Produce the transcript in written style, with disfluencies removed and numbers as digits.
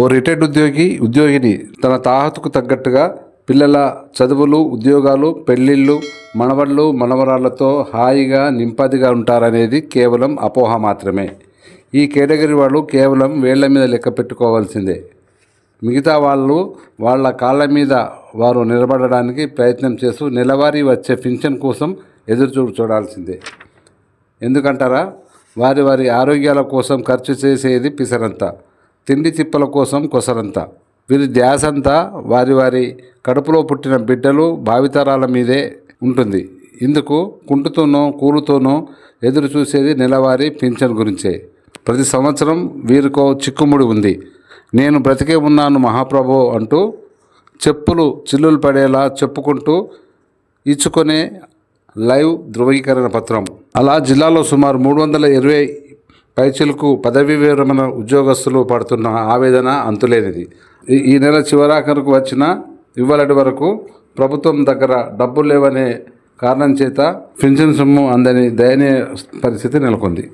ఓ retired ఉద్యోగిని తన తాహతుకు తగ్గట్టుగా పిల్లల చదువులు, ఉద్యోగాలు, పెళ్ళిళ్ళు, మనవళ్ళు, మనవరాళ్లతో హాయిగా నింపదిగా ఉంటారనేది కేవలం అపోహ మాత్రమే. ఈ కేటగిరీ వాళ్ళు కేవలం వేళ్ల మీద లెక్క పెట్టుకోవాల్సిందే. మిగతా వాళ్ళు వాళ్ళ కాళ్ళ మీద వారు నిలబడడానికి ప్రయత్నం చేస్తూ నెలవారీ వచ్చే పింఛన్ కోసం ఎదురు చూడాల్సిందే. ఎందుకంటారా? వారి వారి ఆరోగ్యాల కోసం ఖర్చు చేసేది పిసరంతా, తిండి తిప్పల కోసం కొసరంతా. వీరి ధ్యాసంతా వారి వారి కడుపులో పుట్టిన బిడ్డలు భావితరాల మీదే ఉంటుంది. ఇందుకు కుంటుతోనో కూలుతోనో ఎదురు చూసేది నెలవారీ పింఛన్ గురించే. ప్రతి సంవత్సరం వీరికో చిక్కుముడి ఉంది. నేను బ్రతికే ఉన్నాను మహాప్రభు అంటూ చెప్పులు చిల్లులు పడేలా చెప్పుకుంటూ ఇచ్చుకునే లైవ్ ధృవీకరణ పత్రం. అలా జిల్లాలో సుమారు 320 పైచిలకు పదవీ విరమణ ఉద్యోగస్తులు పడుతున్న ఆవేదన అంతులేనిది. ఈ నెల చివరాఖరుకు వచ్చిన ఇవ్వలటి వరకు ప్రభుత్వం దగ్గర డబ్బులు లేవనే కారణం చేత పింఛన్ సొమ్ము అందని దయనీయ పరిస్థితి నెలకొంది.